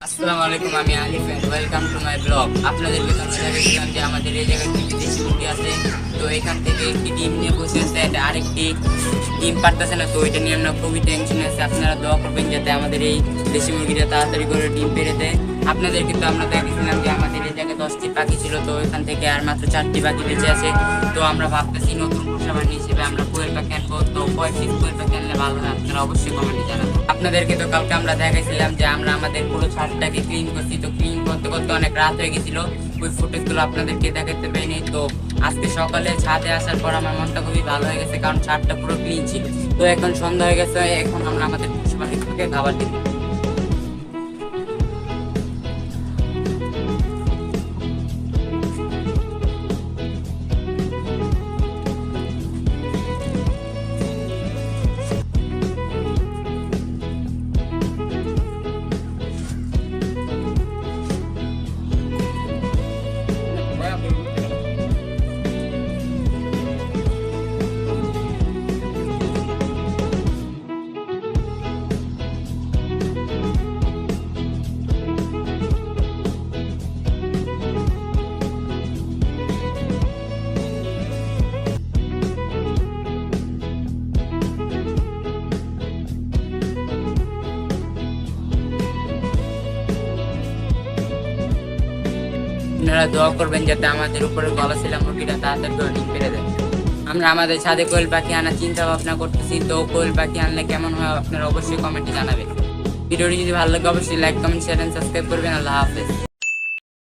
আসসালামু আলাইকুম, আমি Alif and welcome to my blog. আপনাদেরকে আমরা দেখেছিলাম যে আমাদের এই জায়গায় একটি দেশি মুরগি আছে। তো এখান থেকে একটি ডিম নিয়ে বসে আছে, আরেকটি ডিম পারতেছে না। তো এটা নিয়ে আমরা খুবই টেনশন আছে। আপনারা দোয়া করবেন যাতে আমাদের এই দেশি মুরগিটা তাড়াতাড়ি করে ডিম পেড়ে দেয়। আপনাদেরকে তো আমরা দেখেছিলাম যে আমাদের এই জায়গায় 10টি পাখি ছিল, তো এখান থেকে আর মাত্র 4টি পাখি বেঁচে আছে। তো আমরা ভাবতেছি নতুন পোষা বাণী হিসেবে আমরা কোয়েল পাখি আনবো। তো কয় পিস কোয়েল পাখি আনলে ভালো হয় আপনারা অবশ্যই কমেন্টে জানাবেন। আপনাদেরকে তো কালকে আমরা দেখাইছিলাম যে আমরা আমাদের পুরো ছাদটাকে ক্লিন করছি। তো ক্লিন করতে করতে অনেক রাত হয়ে গেছিল, ওই ফুটেজগুলো আপনাদেরকে দেখাতে পারিনি। তো আজকে সকালে ছাদে আসার পর আমার মনটা খুবই ভালো হয়ে গেছে, কারণ ছাদটা পুরো ক্লিন ছিল। তো এখন সন্ধ্যা হয়ে গেছে, এখন আমরা আমাদের পশু পাখিকে খাবার দিব। আপনারা দোয়া করবেন যাতে আমাদের উপরে গলা ছিল মুরগিটা তাড়াতাড়ি করে ডিম পেড়ে দেয়। আমরা আমাদের ছাদে কোয়েল পাখি আনার চিন্তা ভাবনা করতেছি। তো কোয়েল পাখি আনলে কেমন হয় আপনারা অবশ্যই কমেন্টে জানাবেন। ভিডিওটি যদি ভালো লাগে অবশ্যই like, comment, share and subscribe করবেন। আল্লাহ হাফেজ।